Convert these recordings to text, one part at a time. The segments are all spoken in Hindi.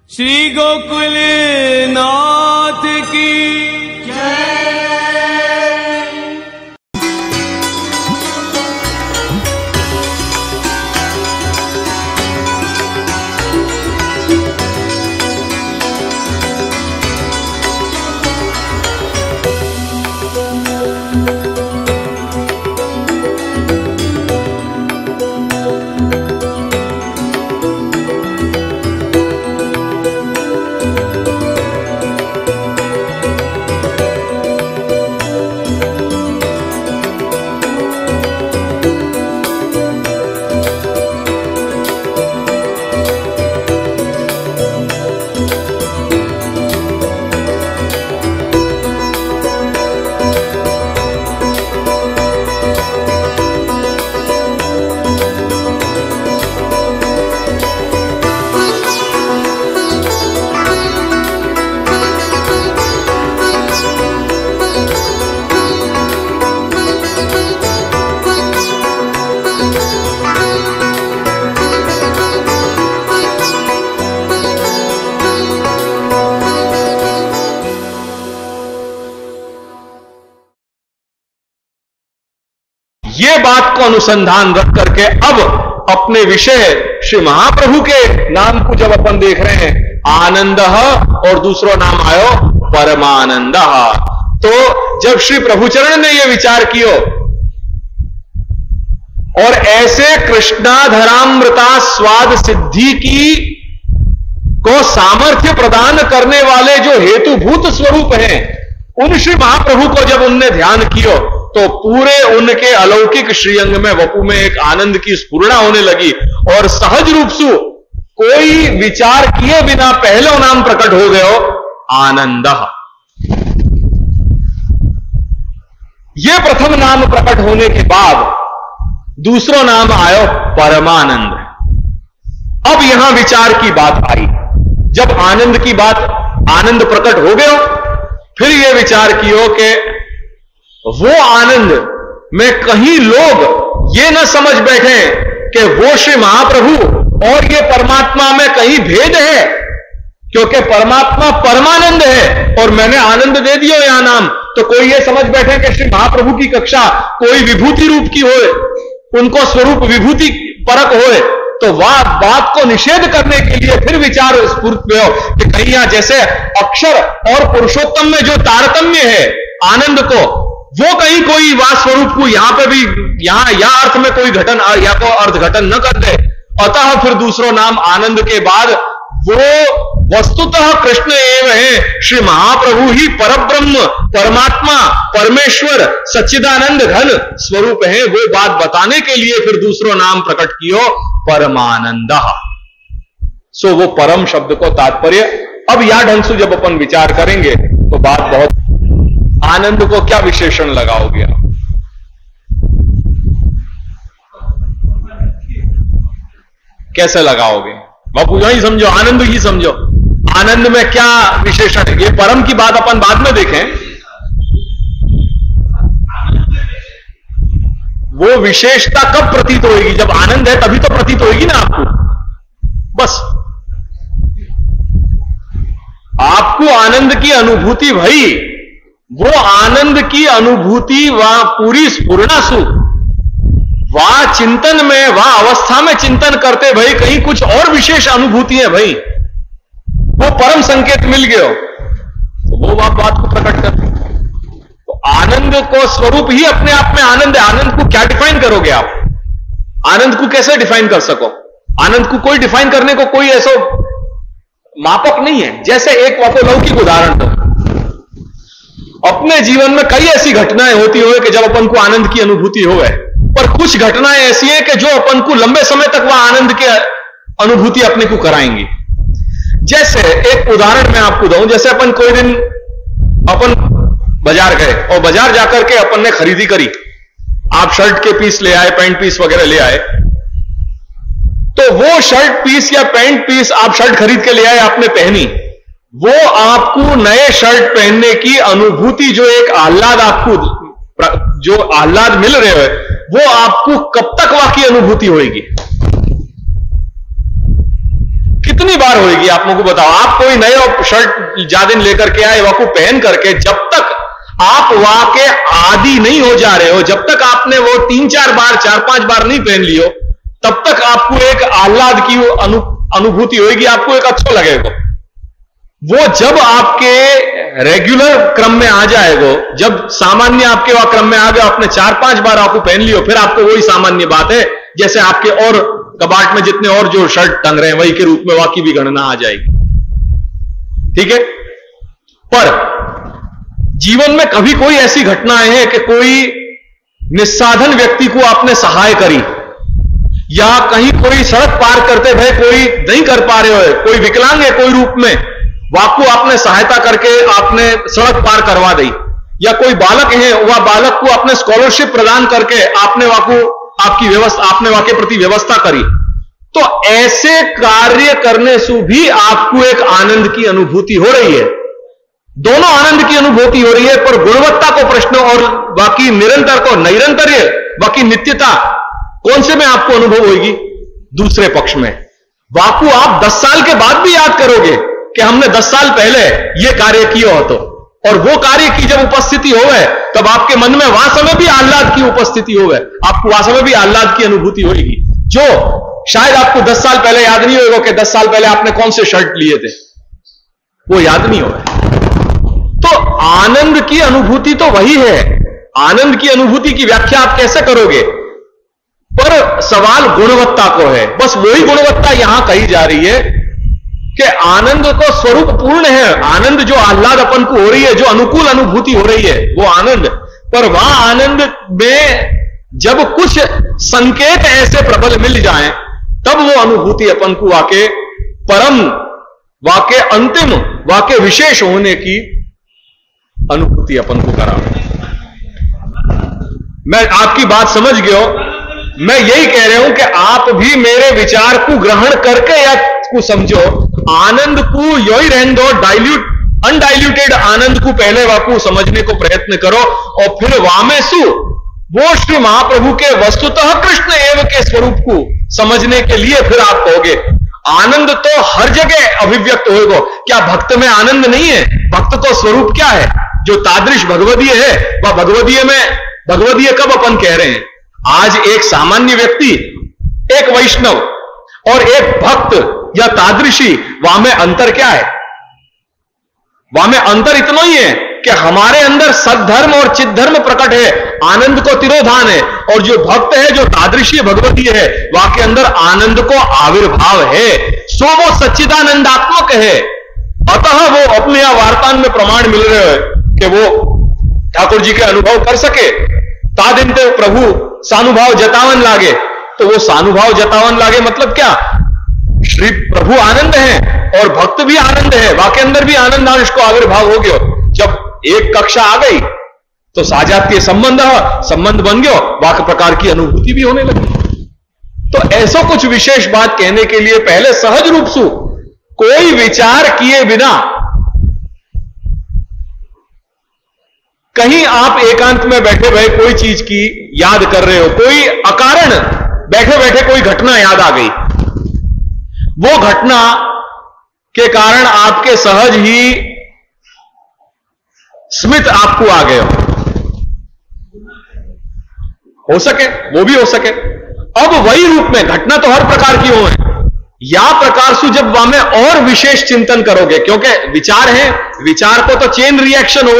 श्री गोकुल नाथ की जय। ये बात को अनुसंधान रख करके अब अपने विषय श्री महाप्रभु के नाम को जब अपन देख रहे हैं, आनंद और दूसरा नाम आयो परमानंद। तो जब श्री प्रभुचरण ने यह विचार कियो और ऐसे कृष्णाधरामृता स्वाद सिद्धि की को सामर्थ्य प्रदान करने वाले जो हेतुभूत स्वरूप हैं, उन श्री महाप्रभु को जब उनने ध्यान कियो तो पूरे उनके अलौकिक श्रीअंग में वपु में एक आनंद की स्फुरणा होने लगी और सहज रूप से कोई विचार किए बिना पहलो नाम प्रकट हो गयो आनंद। ये प्रथम नाम प्रकट होने के बाद दूसरा नाम आयो परमानंद। अब यहां विचार की बात आई, जब आनंद की बात आनंद प्रकट हो गयो, फिर यह विचार कियो कि वो आनंद में कहीं लोग ये न समझ बैठे कि वो श्री महाप्रभु और ये परमात्मा में कहीं भेद है, क्योंकि परमात्मा परमानंद है और मैंने आनंद दे दिया यहां नाम, तो कोई ये समझ बैठे कि श्री महाप्रभु की कक्षा कोई विभूति रूप की होए, उनको स्वरूप विभूति परक होए, तो वह बात को निषेध करने के लिए फिर विचार स्फुरित हुआ कि कहीं यहां जैसे अक्षर और पुरुषोत्तम में जो तारतम्य है आनंद को, वो कहीं कोई वास स्वरूप को यहां पे भी यहां या अर्थ में कोई घटन या तो अर्थ घटन न कर दे। अतः फिर दूसरा नाम आनंद के बाद वो वस्तुतः कृष्ण एवं है, श्री महाप्रभु ही परब्रह्म परमात्मा परमेश्वर सच्चिदानंद घन स्वरूप है, वो बात बताने के लिए फिर दूसरा नाम प्रकट कियो परमानंद। सो वो परम शब्द को तात्पर्य अब या ढंग से जब अपन विचार करेंगे तो बात बहुत, आनंद को क्या विशेषण लगाओगे आप? कैसे लगाओगे बापू? यही समझो, आनंद ही समझो। आनंद में क्या विशेषण है? ये परम की बात अपन बाद में देखें। वो विशेषता कब प्रतीत होगी? जब आनंद है तभी तो प्रतीत होगी ना आपको। बस आपको आनंद की अनुभूति भई, वो आनंद की अनुभूति वह पूरी स्फुरणा सु वह चिंतन में, वह अवस्था में चिंतन करते भाई कहीं कुछ और विशेष अनुभूति है भाई, वो परम संकेत मिल गया, तो वो बात को प्रकट करते। तो आनंद को स्वरूप ही अपने आप में आनंद है। आनंद को क्या डिफाइन करोगे आप? आनंद को कैसे डिफाइन कर सको? आनंद को कोई डिफाइन करने को कोई ऐसा मापक नहीं है। जैसे एक लौकिक उदाहरण दो, अपने जीवन में कई ऐसी घटनाएं होती हो कि जब अपन को आनंद की अनुभूति हो, पर कुछ घटनाएं ऐसी हैं कि जो अपन को लंबे समय तक वह आनंद की अनुभूति अपने को कराएंगी। जैसे एक उदाहरण मैं आपको दूं, जैसे अपन कोई दिन अपन बाजार गए और बाजार जाकर के अपन ने खरीदी करी, आप शर्ट के पीस ले आए, पैंट पीस वगैरह ले आए, तो वो शर्ट पीस या पैंट पीस आप शर्ट खरीद के ले आए, आपने पहनी, वो आपको नए शर्ट पहनने की अनुभूति, जो एक आह्लाद आपको, जो आह्लाद मिल रहे हो, वो आपको कब तक वाकई अनुभूति होगी? कितनी बार होगी आप लोगों को बताओ। आप कोई नए शर्ट जादिन लेकर के आए, वाकू पहन करके जब तक आप वाके आदी नहीं हो जा रहे हो, जब तक आपने वो 3-4 बार 4-5 बार नहीं पहन लियो, तब तक आपको एक आह्लाद की अनुभूति होगी, आपको एक अच्छा लगेगा। वो जब आपके रेगुलर क्रम में आ जाएगा, जब सामान्य आपके वह क्रम में आ गया, आपने 4-5 बार आपको पहन लियो, फिर आपको वही सामान्य बात है, जैसे आपके और कबाट में जितने और जो शर्ट टंग रहे हैं वही के रूप में वाकी भी गणना आ जाएगी। ठीक है, पर जीवन में कभी कोई ऐसी घटनाएं हैं कि कोई निस्साधन व्यक्ति को आपने सहाय करी, या कहीं कोई सड़क पार करते भय कोई नहीं कर पा रहे हो, कोई विकलांग है कोई रूप में, वाकू आपने सहायता करके आपने सड़क पार करवा दी, या कोई बालक है वह बालक को आपने स्कॉलरशिप प्रदान करके आपने वाकू आपकी व्यवस्था आपने वाके प्रति व्यवस्था करी, तो ऐसे कार्य करने से भी आपको एक आनंद की अनुभूति हो रही है। दोनों आनंद की अनुभूति हो रही है, पर गुणवत्ता को प्रश्न और बाकी निरंतर को नैरंतर्य, बाकी नित्यता कौन से में आपको अनुभव होगी? दूसरे पक्ष में। वाकू आप 10 साल के बाद भी याद करोगे कि हमने 10 साल पहले यह कार्य किया हो, तो और वो कार्य की जब उपस्थिति होवे तब आपके मन में वहां समय भी आह्लाद की उपस्थिति होवे, आपको वहां समय भी आह्लाद की अनुभूति होगी, जो शायद आपको 10 साल पहले याद नहीं होगा कि 10 साल पहले आपने कौन से शर्ट लिए थे, वो याद नहीं होगा। तो आनंद की अनुभूति तो वही है। आनंद की अनुभूति की व्याख्या आप कैसे करोगे? पर सवाल गुणवत्ता को है। बस वही गुणवत्ता यहां कही जा रही है कि आनंद तो स्वरूप पूर्ण है। आनंद जो आह्लाद अपन को हो रही है, जो अनुकूल अनुभूति हो रही है, वो आनंद। पर वहां आनंद में जब कुछ संकेत ऐसे प्रबल मिल जाएं, तब वो अनुभूति अपन को वाके परम, वाके अंतिम, वाके विशेष होने की अनुभूति अपन को करा। मैं आपकी बात समझ गया। मैं यही कह रहा हूं कि आप भी मेरे विचार को ग्रहण करके या को समझो। आनंद को यो ही रहने दो, अनडाइल्यूटेड आनंद को पहले वाकू समझने को प्रयत्न करो, और फिर वामेसु वो श्री महाप्रभु के वस्तुतः कृष्ण एवं के स्वरूप को समझने के लिए फिर आप कहोगे आनंद तो हर जगह अभिव्यक्त होगा। क्या भक्त में आनंद नहीं है? भक्त तो स्वरूप क्या है? जो तादृश भगवदीय है, वह भगवदीय में भगवदीय कब अपन कह रहे हैं? आज एक सामान्य व्यक्ति, एक वैष्णव और एक भक्त या तादृशी, वहां में अंतर क्या है? वहां में अंतर इतना ही है कि हमारे अंदर सद्धर्म और चिद्धर्म प्रकट है, आनंद को तिरोधान है, और जो भक्त है, जो तादृशी भगवतीय है, वहां के अंदर आनंद को आविर्भाव है। सो वो सच्चिदानंदात्मक है। अतः वो अपने यहां वार्तान में प्रमाण मिल रहे हैं कि वो ठाकुर जी के अनुभव कर सके। तादिन तो प्रभु सानुभाव जतावन लागे, तो वो सानुभाव जतावन लागे मतलब क्या? श्री प्रभु आनंद है और भक्त भी आनंद है, वाके अंदर भी आनंद अंश को आविर्भाव हो गयो। जब एक कक्षा आ गई तो साजातीय संबंध बन गयो, वाक प्रकार की अनुभूति भी होने लगी। तो ऐसा कुछ विशेष बात कहने के लिए पहले सहज रूप से कोई विचार किए बिना कहीं आप एकांत में बैठे भय कोई चीज की याद कर रहे हो, कोई अकारण बैठे बैठे कोई घटना याद आ गई, वो घटना के कारण आपके सहज ही स्मित आपको आ गया हो सके, वो भी हो सके। अब वही रूप में घटना तो हर प्रकार की हो, या प्रकार से जब वहां में और विशेष चिंतन करोगे, क्योंकि विचार है, विचार को तो चेन रिएक्शन हो,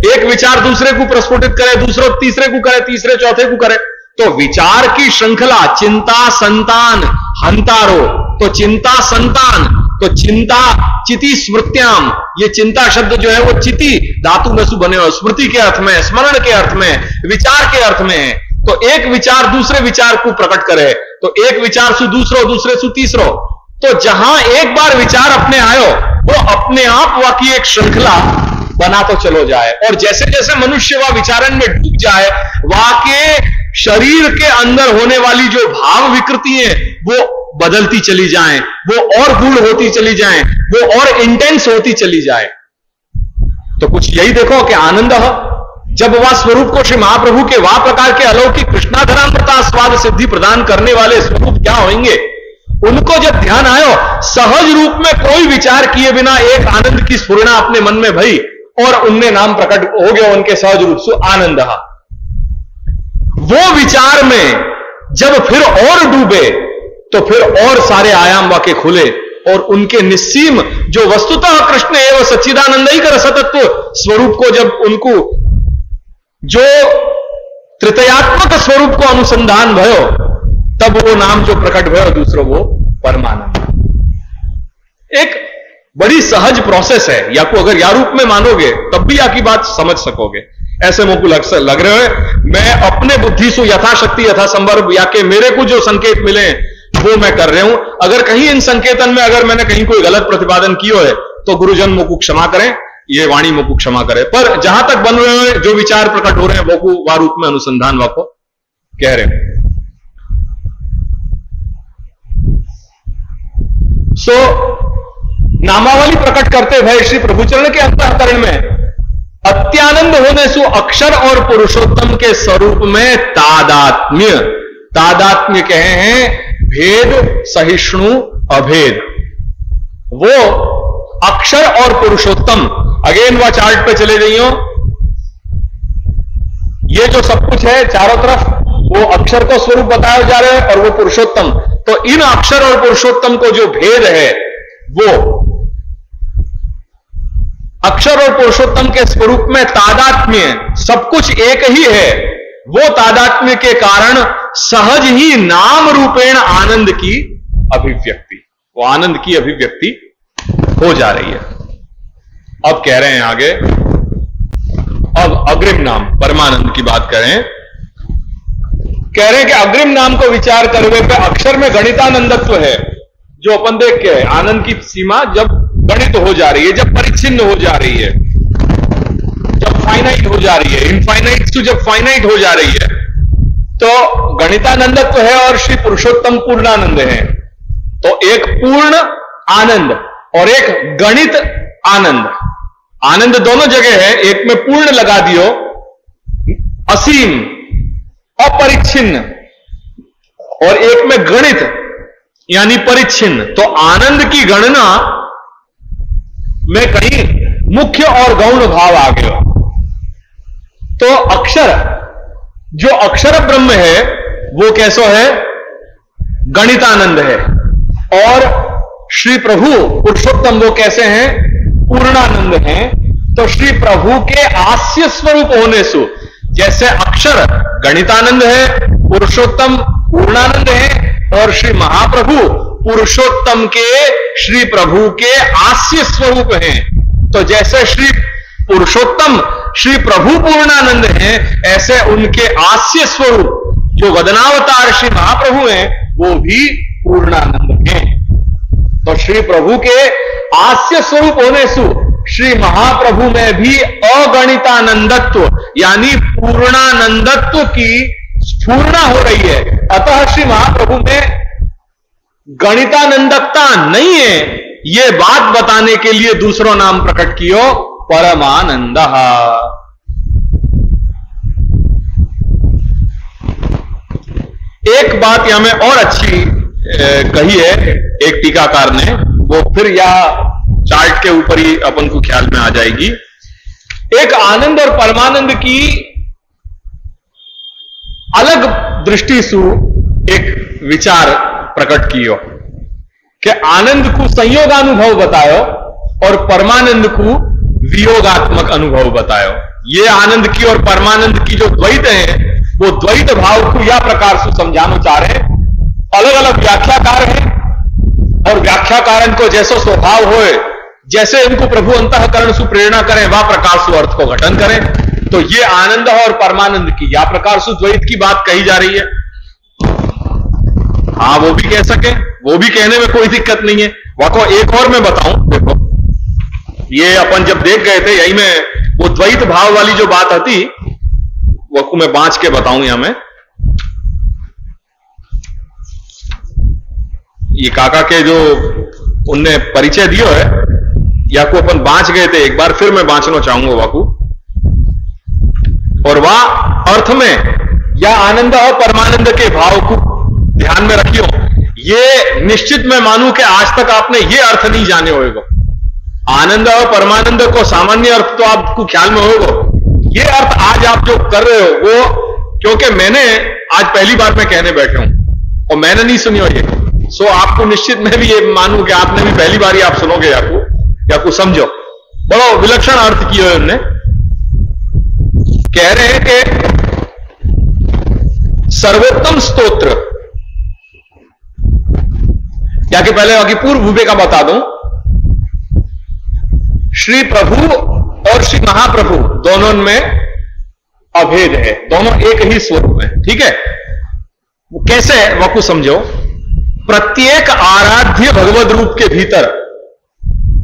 एक विचार दूसरे को प्रस्फुटित करे, दूसरे तीसरे को करे, तीसरे चौथे को करे, तो विचार की श्रृंखला चिंता संतान हंतारो, तो चिंता संतान, तो चिंता चिति स्मृत्याम, ये चिंता शब्द जो है वो चिति धातु में सु बने हुए, स्मृति के अर्थ में, स्मरण के अर्थ में, विचार के अर्थ में है। तो एक विचार दूसरे विचार को प्रकट करे, तो एक विचार सु दूसरो, दूसरे सु तीसरो, तो जहां एक बार विचार अपने आयो, वो अपने आप वाकी एक श्रृंखला बना तो चलो जाए, और जैसे जैसे मनुष्य वह विचारण में डूब जाए, वाके शरीर के अंदर होने वाली जो भाव विकृति है वो बदलती चली जाएं, वो और गूढ़ होती चली जाएं, वो और इंटेंस होती चली जाए। तो कुछ यही देखो कि आनंद जब वह स्वरूप को श्री महाप्रभु के वह प्रकार के अलौकिक कृष्णाधरामृता स्वाद सिद्धि प्रदान करने वाले स्वरूप क्या होंगे, उनको जब ध्यान आयो, सहज रूप में कोई विचार किए बिना एक आनंद की स्फुरना अपने मन में भई और उनमें नाम प्रकट हो गया उनके सहज रूप से आनंद। वो विचार में जब फिर और डूबे तो फिर और सारे आयाम वाके खुले और उनके निस्सीम जो वस्तुतः कृष्ण एवं सच्चिदानंद ही कर सतत्व स्वरूप को जब उनको जो तृतीयात्मक स्वरूप को अनुसंधान भयो, तब वो नाम जो प्रकट भयो दूसरो वो परमानंद। एक बड़ी सहज प्रोसेस है, या को अगर या रूप में मानोगे तब भी या की बात समझ सकोगे। ऐसे मुझको लग रहे हो मैं अपने बुद्धि से यथाशक्ति यथासंभव या के मेरे को जो संकेत मिले वो मैं कर रहा हूं। अगर कहीं इन संकेतन में अगर मैंने कहीं कोई गलत प्रतिपादन किया है तो गुरुजन मुझको क्षमा करें, ये वाणी मुझको क्षमा करे। पर जहां तक बन रहे हैं जो विचार प्रकट हो रहे हैं वो को वा रूप में अनुसंधान वाको कह रहे हैं। नामावली प्रकट करते भय श्री प्रभुचरण के अंतःकरण में अत्यानंद होने से अक्षर और पुरुषोत्तम के स्वरूप में तादात्म्य, तादात्म्य कहे हैं भेद सहिष्णु अभेद। वो अक्षर और पुरुषोत्तम, अगेन वह चार्ट पे चले जाइयो, ये जो सब कुछ है चारों तरफ वो अक्षर को स्वरूप बताया जा रहा है और वो पुरुषोत्तम। तो इन अक्षर और पुरुषोत्तम को जो भेद है वो अक्षर और पुरुषोत्तम के स्वरूप में तादात्म्य, सब कुछ एक ही है। वो तादात्म्य के कारण सहज ही नाम रूपेण आनंद की अभिव्यक्ति, वो आनंद की अभिव्यक्ति हो जा रही है। अब कह रहे हैं आगे, अब अग्रिम नाम परमानंद की बात करें। कह रहे हैं कि अग्रिम नाम को विचार करने पे अक्षर में गणितानंदत्व है, जो अपन देख के आनंद की सीमा जब गणित हो जा रही है, जब परिच्छिन्न हो जा रही है, जब फाइनाइट हो जा रही है, इनफाइनाइट से जब फाइनाइट हो जा रही है, तो गणितानंदत्व है और श्री पुरुषोत्तम पूर्णानंद है। तो एक पूर्ण आनंद और एक गणित आनंद, आनंद दोनों जगह है, एक में पूर्ण लगा दियो, असीम अपरिच्छिन्न, और एक में गणित यानी परिच्छिन्न। तो आनंद की गणना में कहीं मुख्य और गौण भाव आ गया। तो अक्षर, जो अक्षर ब्रह्म है वो कैसो है, गणितानंद है, और श्री प्रभु पुरुषोत्तम वो कैसे हैं, पूर्णानंद हैं। तो श्री प्रभु के आस्य स्वरूप होने से जैसे अक्षर गणितानंद है, पुरुषोत्तम पूर्णानंद है, और श्री महाप्रभु पुरुषोत्तम के श्री प्रभु के आस्य स्वरूप हैं। तो जैसे श्री पुरुषोत्तम श्री प्रभु पूर्णानंद हैं, ऐसे उनके आस्य स्वरूप जो वदनावतार श्री महाप्रभु हैं वो भी पूर्णानंद हैं। तो श्री प्रभु के आस्य स्वरूप होने से श्री महाप्रभु में भी अगणितानंदत्व यानी पूर्णानंदत्व की स्फुरना हो रही है। अतः श्री महाप्रभु में गणितानंदकता नहीं है, यह बात बताने के लिए दूसरा नाम प्रकट कियो परमानंद। एक बात यहां में और अच्छी कही है एक टीकाकार ने, वो फिर या चार्ट के ऊपर ही अपन को ख्याल में आ जाएगी। एक आनंद और परमानंद की अलग दृष्टि से एक विचार प्रकट कियो कि आनंद को संयोगानुभव बतायो और परमानंद को वियोगात्मक अनुभव बतायो। ये आनंद की और परमानंद की जो द्वैत है वो द्वैत भाव को या प्रकार से समझाना चाह रहे हैं। अलग अलग व्याख्याकार हैं और व्याख्याकारन को जैसो स्वभाव होए, जैसे इनको प्रभु अंतःकरण से प्रेरणा करें वह प्रकार से अर्थ को घटन करें। तो ये आनंद और परमानंद की या प्रकार से द्वैत की बात कही जा रही है। हाँ, वो भी कह सके, वो भी कहने में कोई दिक्कत नहीं है। वाको एक और मैं बताऊं, देखो ये अपन जब देख गए थे यही में वो द्वैत भाव वाली जो बात आती वो को मैं बांच के बताऊं। यहां में ये काका के जो उनने परिचय दियो है या को अपन बांच गए थे, एक बार फिर मैं बांचना चाहूंगा वाकू। और वह अर्थ में या आनंद और परमानंद के भाव को ध्यान में रखियो। ये निश्चित मैं मानूं कि आज तक आपने ये अर्थ नहीं जाने होगा। आनंद और परमानंद को सामान्य अर्थ तो आपको ख्याल में होगा, ये अर्थ आज आप जो कर रहे हो वो, क्योंकि मैंने आज पहली बार मैं कहने बैठा हूं और मैंने नहीं सुनी हो ये, सो आपको निश्चित मैं भी ये मानूं कि आपने भी पहली बार ही आप सुनोगे या को समझो। बड़ा विलक्षण अर्थ किया है उन्होंने। कह रहे हैं कि सर्वोत्तम स्तोत्र, या कि पहले बाकी पूर्व भूमिका बता दूं, श्री प्रभु और श्री महाप्रभु दोनों में अभेद है, दोनों एक ही स्वरूप है। ठीक है, वो कैसे है वह कुछ समझो। प्रत्येक आराध्य भगवद रूप के भीतर,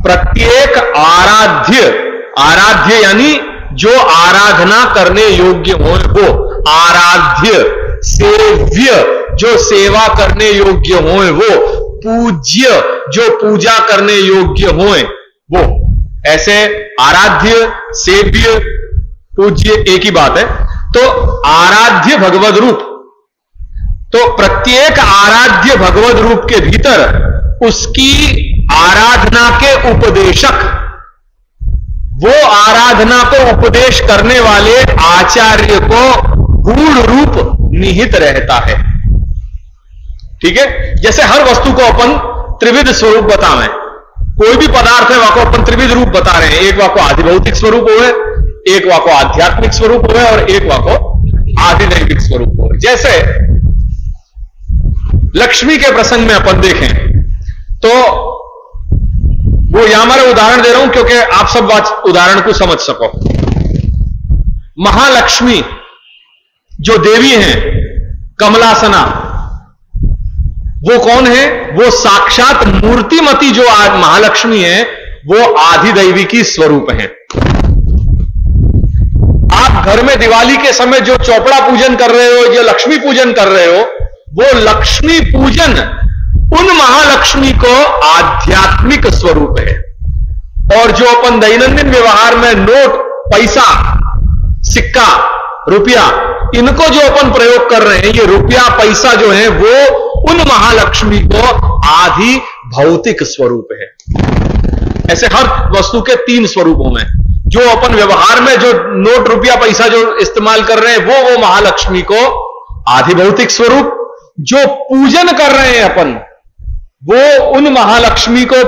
प्रत्येक आराध्य यानी जो आराधना करने योग्य हो, वो आराध्य, सेव्य जो सेवा करने योग्य हो, वो पूज्य जो पूजा करने योग्य हो, वो ऐसे आराध्य, सेव्य, पूज्य एक ही बात है। तो आराध्य भगवद रूप, तो प्रत्येक आराध्य भगवद रूप के भीतर उसकी आराधना के उपदेशक, वो आराधना को उपदेश करने वाले आचार्य को गूढ़ रूप निहित रहता है। ठीक है, जैसे हर वस्तु को अपन त्रिविध स्वरूप बतावें, कोई भी पदार्थ है वाको अपन त्रिविध रूप बता रहे हैं, एक वाको आधिभौतिक स्वरूप हो, एक वाको आध्यात्मिक स्वरूप हो और एक वाको आधिदैविक स्वरूप हो। जैसे लक्ष्मी के प्रसंग में अपन देखें तो वो यहां मैं उदाहरण दे रहा हूं क्योंकि आप सब उदाहरण को समझ सको। महालक्ष्मी जो देवी हैं, कमलासना, वो कौन है? वो साक्षात मूर्तिमती जो महालक्ष्मी है, वो आधिदैवी की स्वरूप है। आप घर में दिवाली के समय जो चौपड़ा पूजन कर रहे हो, जो लक्ष्मी पूजन कर रहे हो, वो लक्ष्मी पूजन उन महालक्ष्मी को आध्यात्मिक स्वरूप है। और जो अपन दैनंदिन व्यवहार में नोट, पैसा, सिक्का, रुपया, इनको जो अपन प्रयोग कर रहे हैं, ये रुपया पैसा जो है वो उन महालक्ष्मी को आधि भौतिक स्वरूप है। ऐसे हर वस्तु के तीन स्वरूपों में जो अपन व्यवहार में जो नोट, रुपया, पैसा जो इस्तेमाल कर रहे हैं, वो महालक्ष्मी को आधि भौतिक स्वरूप, जो पूजन कर रहे हैं अपन, वो उन महालक्ष्मी को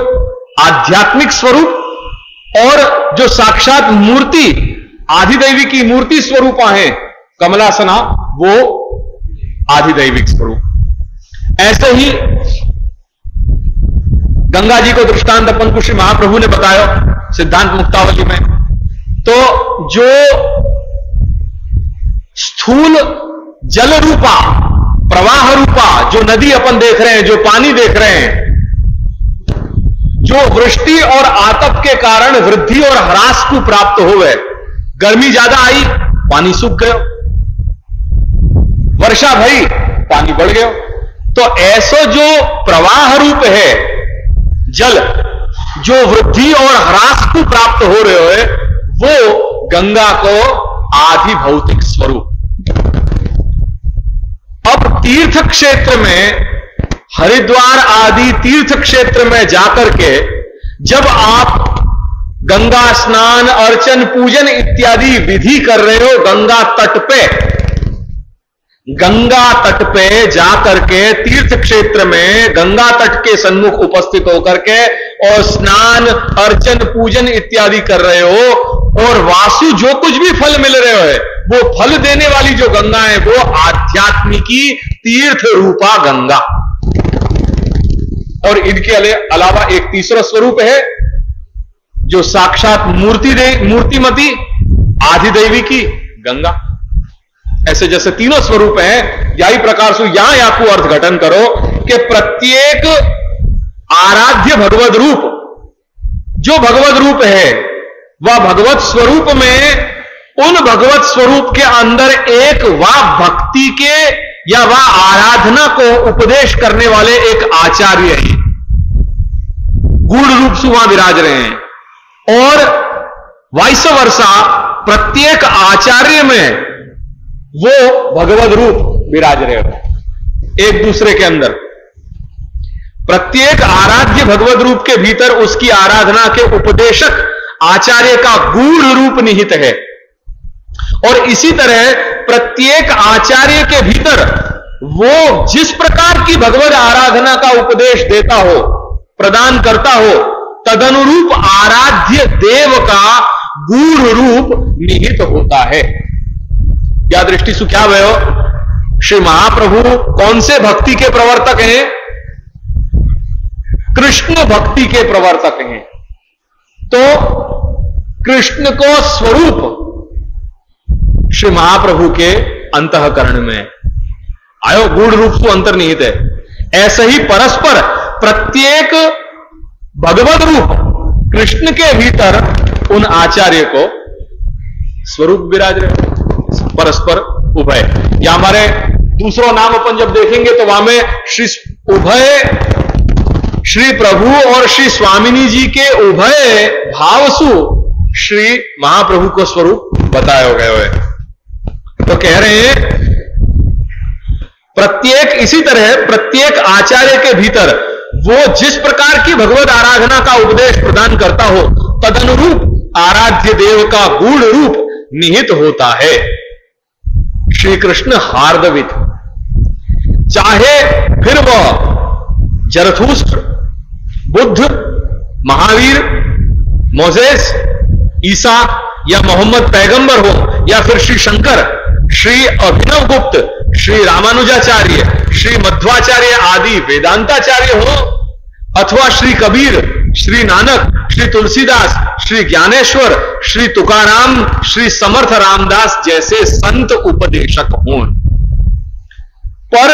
आध्यात्मिक स्वरूप, और जो साक्षात मूर्ति आधिदैवी की मूर्ति स्वरूपा है कमलासना, वो आधिदैविक स्वरूप। ऐसे ही गंगा जी को दृष्टांत अपन को श्री महाप्रभु ने बताया सिद्धांत मुक्तावली में। तो जो स्थूल जल रूपा, प्रवाह रूपा जो नदी अपन देख रहे हैं, जो पानी देख रहे हैं, जो वृष्टि और आतप के कारण वृद्धि और ह्रास को प्राप्त हो गए, गर्मी ज्यादा आई, पानी सूख गया, वर्षा भई, पानी बढ़ गया। तो ऐसा जो प्रवाह रूप है जल, जो वृद्धि और ह्रास को प्राप्त हो रहे हो, वो गंगा को आधि भौतिक स्वरूप। अब तीर्थ क्षेत्र में, हरिद्वार आदि तीर्थ क्षेत्र में जाकर के जब आप गंगा स्नान, अर्चन, पूजन इत्यादि विधि कर रहे हो, गंगा तट पे जाकर के तीर्थ क्षेत्र में गंगा तट के सन्मुख उपस्थित होकर के और स्नान, अर्चन, पूजन इत्यादि कर रहे हो, और वासु जो कुछ भी फल मिल रहे हो, वो फल देने वाली जो गंगा है, वो आध्यात्मिकी तीर्थ रूपा गंगा। और इनके अलावा एक तीसरा स्वरूप है जो साक्षात मूर्तिमती आधिदैवी की गंगा। ऐसे जैसे तीनों स्वरूप हैं, यही प्रकार से यहां आपको अर्थघटन करो कि प्रत्येक आराध्य भगवद रूप, जो भगवद रूप है, वह भगवत स्वरूप में, उन भगवत स्वरूप के अंदर एक वह भक्ति के या वह आराधना को उपदेश करने वाले एक आचार्य हैं, गूढ़ रूप से वहां विराज रहे हैं। और वाइस वर्षा प्रत्येक आचार्य में वो भगवद रूप विराज रहे हो एक दूसरे के अंदर। प्रत्येक आराध्य भगवद रूप के भीतर उसकी आराधना के उपदेशक आचार्य का गूढ़ रूप निहित है। और इसी तरह प्रत्येक आचार्य के भीतर वो जिस प्रकार की भगवद आराधना का उपदेश देता हो, प्रदान करता हो, तदनुरूप आराध्य देव का गूढ़ रूप निहित होता है। क्या दृष्टि सु क्या भयो? श्री महाप्रभु कौन से भक्ति के प्रवर्तक हैं? कृष्ण भक्ति के प्रवर्तक हैं। तो कृष्ण को स्वरूप श्री महाप्रभु के अंतःकरण में आयो गूढ़ रूप से अंतर्निहित है। ऐसे ही परस्पर प्रत्येक भगवद रूप कृष्ण के भीतर उन आचार्य को स्वरूप विराज रहे, परस्पर उभय। या हमारे दूसरों नाम अपन जब देखेंगे तो वहां में श्री उभय, श्री प्रभु और श्री स्वामिनी जी के उभय भावसु श्री महाप्रभु को स्वरूप बताया गया है। तो कह रहे हैं प्रत्येक, इसी तरह प्रत्येक आचार्य के भीतर वो जिस प्रकार की भगवद आराधना का उपदेश प्रदान करता हो, तदनुरूप आराध्य देव का गूढ़ रूप निहित होता है। श्री कृष्ण हार्दवित, चाहे फिर वह जरथुस्त्र, बुद्ध, महावीर, मोजेस, ईसा या मोहम्मद पैगंबर हो, या फिर श्री शंकर, श्री अभिनव गुप्त, श्री रामानुजाचार्य, श्री मध्वाचार्य आदि वेदांताचार्य हो, अथवा श्री कबीर, श्री नानक, श्री तुलसीदास, श्री ज्ञानेश्वर, श्री तुकाराम, श्री समर्थ रामदास जैसे संत उपदेशक हों। पर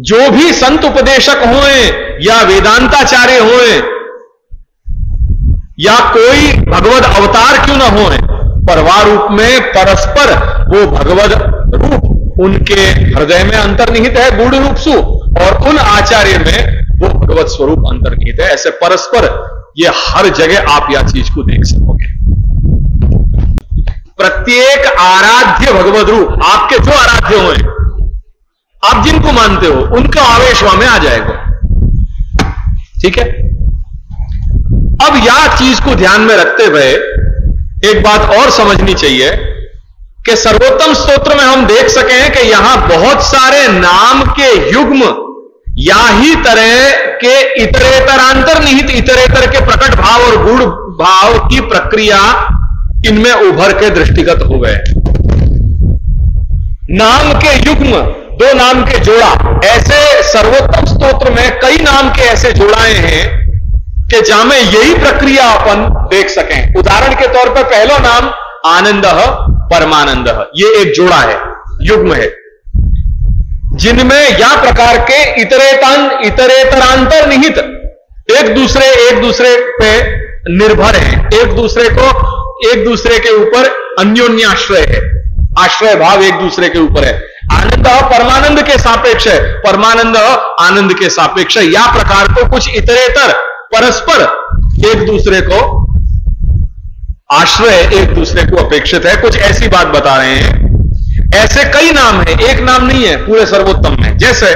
जो भी संत उपदेशक हों या वेदांताचार्य हों या कोई भगवद अवतार क्यों न हो, परवार रूप में परस्पर वो भगवद रूप उनके हृदय में अंतर्निहित है गूढ़ रूप सु, और उन आचार्य में वो भगवत स्वरूप अंतर्निहित है। ऐसे परस्पर ये हर जगह आप यह चीज को देख सकोगे। प्रत्येक आराध्य भगवद रूप, आपके जो आराध्य हुए, आप जिनको मानते हो, उनका आवेश वहां में आ जाएगा। ठीक है। अब यह चीज को ध्यान में रखते हुए एक बात और समझनी चाहिए कि सर्वोत्तम स्तोत्र में हम देख सके हैं कि यहां बहुत सारे नाम के युग्म या ही तरह के इतरेतरांतर निहित इतरेतर के प्रकट भाव और गूढ़ भाव की प्रक्रिया इनमें उभर के दृष्टिगत हो गए। नाम के युग्म, दो नाम के जोड़ा, ऐसे सर्वोत्तम स्तोत्र में कई नाम के ऐसे जोड़ाए हैं कि जहां में यही प्रक्रिया अपन देख सकें। उदाहरण के तौर पर पहला नाम आनंद परमानंद, ये एक जोड़ा है, युग्म है, जिनमें या प्रकार के इतरेतरांतर निहित एक दूसरे पे निर्भर हैं, एक दूसरे के ऊपर अन्योन्याश्रय है, आश्रय भाव एक दूसरे के ऊपर है। आनंद परमानंद के सापेक्ष है, परमानंद आनंद के सापेक्ष है। या प्रकार को कुछ इतरेतर परस्पर एक दूसरे को आश्रय, एक दूसरे को अपेक्षित है, कुछ ऐसी बात बता रहे हैं। ऐसे कई नाम हैं, एक नाम नहीं है पूरे सर्वोत्तम में। जैसे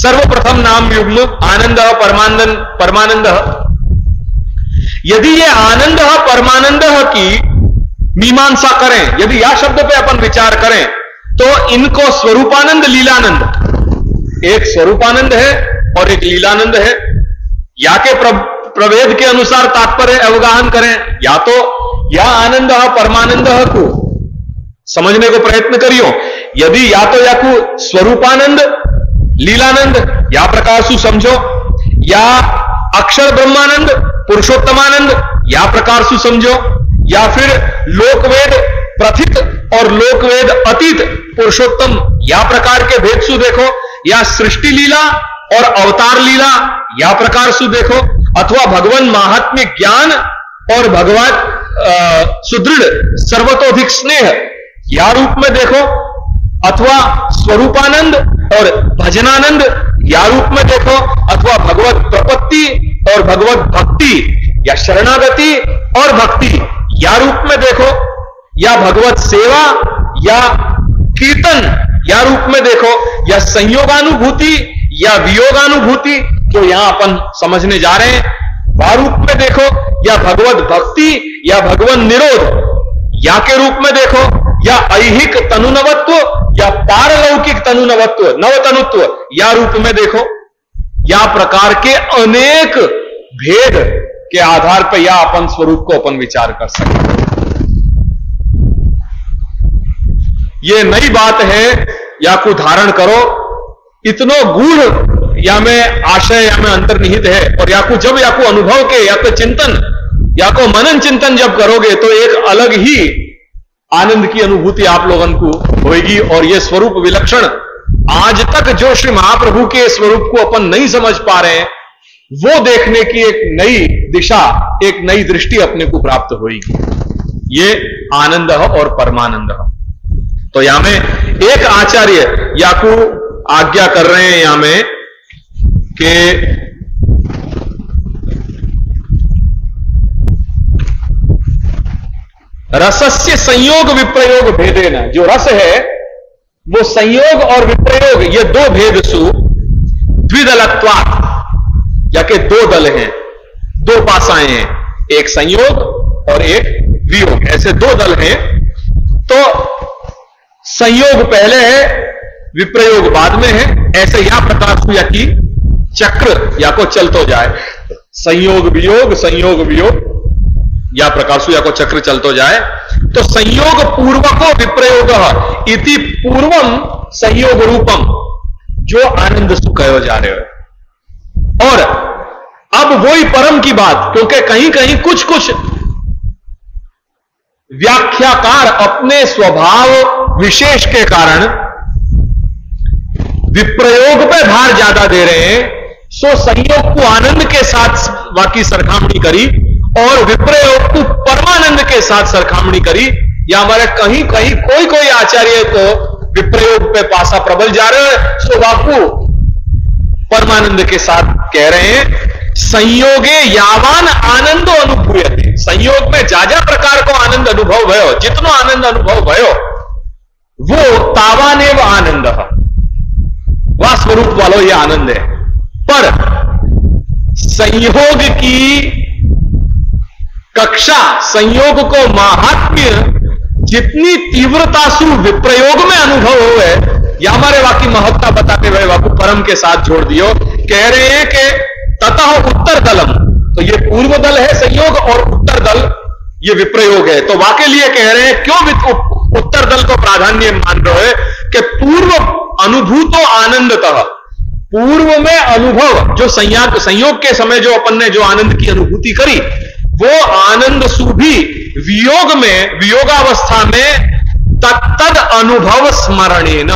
सर्वप्रथम नाम युग्म आनंद परमानंद, यदि ये आनंद परमानंद की मीमांसा करें, यदि या शब्द पे अपन विचार करें, तो इनको स्वरूपानंद लीलानंद, एक स्वरूपानंद है और एक लीलानंद है। या के प्रभेद के अनुसार तात्पर्य अवगाहन करें, या तो या आनंद परमानंद को समझने को प्रयत्न करियो। यदि या तो या को स्वरूपानंद लीलानंद या प्रकार से समझो, या अक्षर ब्रह्मानंद पुरुषोत्तमानंद या प्रकार से समझो, या फिर लोकवेद प्रथित और लोकवेद अतीत पुरुषोत्तम या प्रकार के भेद से देखो, या सृष्टि लीला और अवतार लीला या प्रकार से देखो, अथवा भगवान महात्म्य ज्ञान और भगवान सुदृढ़ सर्वतोधिक स्नेह या रूप में देखो, अथवा स्वरूपानंद और भजनानंद या रूप में देखो, अथवा भगवत प्रपत्ति और भगवत भक्ति या शरणागति और भक्ति या रूप में देखो, या भगवत सेवा या कीर्तन या रूप में देखो, या संयोगानुभूति या वियोगानुभूति जो यहां अपन समझने जा रहे हैं, वह रूप में देखो, या भगवत भक्ति या भगवान निरोध या के रूप में देखो, या ऐहिक तनुनवत्व या पारलौकिक तनुनवत्व नवतनुत्व या रूप में देखो, या प्रकार के अनेक भेद के आधार पर या अपन स्वरूप को अपन विचार कर सकते हैं। ये नई बात है, या को धारण करो, इतनो गूढ़ या में आशय या में अंतर्निहित है, और या को जब या को अनुभव के या तो चिंतन या को मनन चिंतन जब करोगे तो एक अलग ही आनंद की अनुभूति आप लोगों को होगी। और यह स्वरूप विलक्षण, आज तक जो श्री महाप्रभु के स्वरूप को अपन नहीं समझ पा रहे हैं, वो देखने की एक नई दिशा, एक नई दृष्टि अपने को प्राप्त होगी। ये आनंद और परमानंद। तो यहां में एक आचार्य या को आज्ञा कर रहे हैं यहां में कि रसस्य संयोग विप्रयोग भेदेन, जो रस है वो संयोग और विप्रयोग, ये दो भेद सु द्विदलत्वात्, या के दो दल हैं, दो पासाएं हैं, एक संयोग और एक वियोग, ऐसे दो दल हैं। तो संयोग पहले है, विप्रयोग बाद में है, ऐसे या प्रकार से या की चक्र या को चलतो जाए, संयोग वियोग या प्रकार से या को चक्र चलतो जाए। तो संयोग पूर्वको विप्रयोग इति पूर्वम संयोग रूपम, जो आनंद सुख कहो जा रहे हो। और अब वही परम की बात, क्योंकि कहीं कहीं कुछ कुछ व्याख्याकार अपने स्वभाव विशेष के कारण विप्रयोग पे भार ज्यादा दे रहे हैं, सो संयोग को आनंद के साथ बाकी सरखामणी करी और विप्रयोग को परमानंद के साथ सरखामणी करी। या हमारे कहीं कहीं कोई कोई आचार्य को विप्रयोग पे पासा प्रबल जा रहे हैं, सो बापू परमानंद के साथ कह रहे हैं संयोगे यावान आनंदो अनुभूयते, संयोग में जा प्रकार को आनंद अनुभव भयो, जितनो आनंद अनुभव भयो वो तावानेव आनंद, वह स्वरूप वालो ये आनंद है। पर संयोग की कक्षा, संयोग को महात्म्य जितनी तीव्रता से विप्रयोग में अनुभव हो है, या हमारे वाकी महत्ता बताते हुए वाकु परम के साथ जोड़ दियो। कह रहे हैं कि ततः उत्तर दलम, तो ये पूर्व दल है संयोग और उत्तर दल ये विप्रयोग है। तो वाके लिए कह रहे हैं क्यों उत्तर दल को प्राधान्य मान रहे हो कि पूर्व अनुभूतो आनंदतः, पूर्व में अनुभव जो संयोग के समय जो अपन ने जो आनंद की अनुभूति करी, वो आनंद सुभी वियोग में, वियोगावस्था में तत्तद अनुभव स्मरणेन,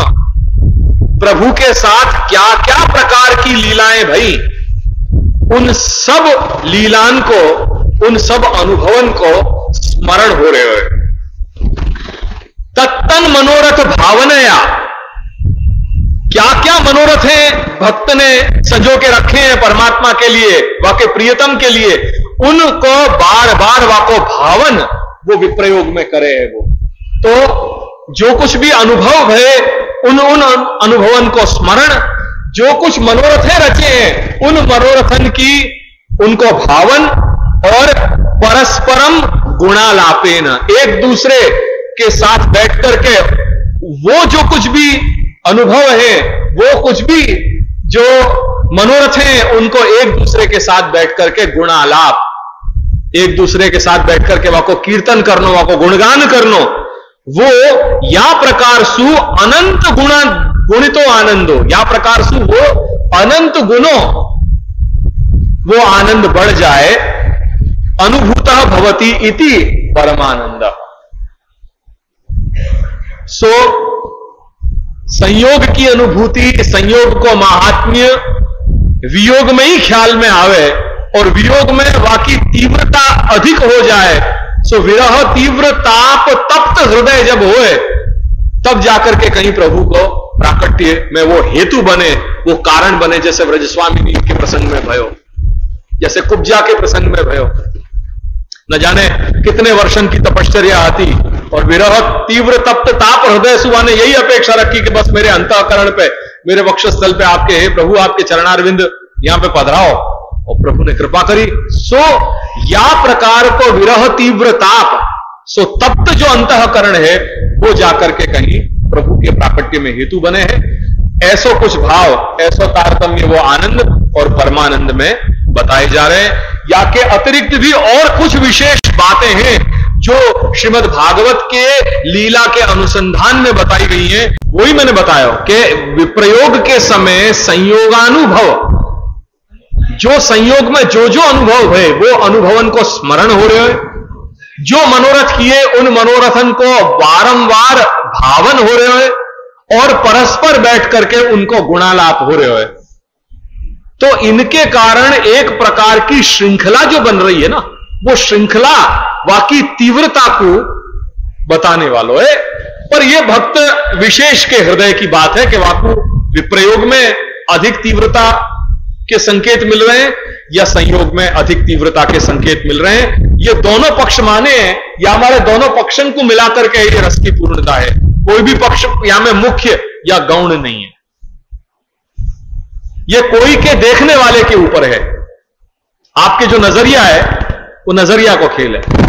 प्रभु के साथ क्या क्या प्रकार की लीलाएं भई, उन सब लीलान को, उन सब अनुभवन को स्मरण हो रहे हो। तत्तन मनोरथ भावनया, क्या क्या मनोरथ हैं भक्त ने संजो के रखे हैं परमात्मा के लिए, वाके प्रियतम के लिए, उनको बार बार वाको भावन वो विप्रयोग में करे है। वो तो जो कुछ भी अनुभव है उन अनुभवन को स्मरण, जो कुछ मनोरथें रचे हैं उन मनोरथन की उनको भावन, और परस्परम गुणालापेन, एक दूसरे के साथ बैठ करके वो जो कुछ भी अनुभव है, वो कुछ भी जो मनोरथ हैं, उनको एक दूसरे के साथ बैठ करके गुणालाप, एक दूसरे के साथ बैठ करके वाको कीर्तन करनो, वाको गुणगान करनो, वो या प्रकार सु अनंत गुणितो आनंदो, या प्रकार सु वो अनंत गुणों वो आनंद बढ़ जाए, अनुभूतः भवति इति परमानंद। सो संयोग की अनुभूति, संयोग को महात्म्य वियोग में ही ख्याल में आवे, और वियोग में वाकी तीव्रता अधिक हो जाए, सो विरह तीव्र ताप तप्त हृदय जब होए, तब जाकर के कहीं प्रभु को प्राकट्य में वो हेतु बने, वो कारण बने, जैसे व्रजस्वामी के प्रसंग में भयो, जैसे कुब्जा के प्रसंग में भयो। न जाने कितने वर्षन की तपश्चर्या आती, और विरह तीव्र तप्त ताप हृदय सुबह ने यही अपेक्षा रखी कि बस मेरे अंतःकरण पे, मेरे वक्षस्थल पे आपके हे प्रभु आपके चरणारविंद यहां पे पधराओ, और प्रभु ने कृपा करी। सो या प्रकार को विरह तीव्र ताप, सो तप्त जो अंतःकरण है वो जाकर के कहीं प्रभु के प्राकट्य में हेतु बने हैं। ऐसो कुछ भाव, ऐसो तारतम्य वो आनंद और परमानंद में बताए जा रहे हैं। या के अतिरिक्त भी और कुछ विशेष बातें हैं जो श्रीमद् भागवत के लीला के अनुसंधान में बताई गई हैं। वही मैंने बताया कि विप्रयोग के समय संयोगानुभव, जो संयोग में जो जो अनुभव है वो अनुभवन को स्मरण हो रहे हैं, जो मनोरथ किए उन मनोरथन को बारंबार भावन हो रहे हैं, और परस्पर बैठ करके उनको गुणालाप हो रहे हैं। तो इनके कारण एक प्रकार की श्रृंखला जो बन रही है ना, वो श्रृंखला वाकई तीव्रता को बताने वालों है। पर यह भक्त विशेष के हृदय की बात है कि वाकु विप्रयोग में अधिक तीव्रता के संकेत मिल रहे हैं या संयोग में अधिक तीव्रता के संकेत मिल रहे हैं। ये दोनों पक्ष माने हैं या हमारे दोनों पक्षों को मिलाकर के ये रस की पूर्णता है। कोई भी पक्ष यहां में मुख्य या गौण नहीं है। ये कोई के देखने वाले के ऊपर है। आपके जो नजरिया है वो नजरिया को खेल है।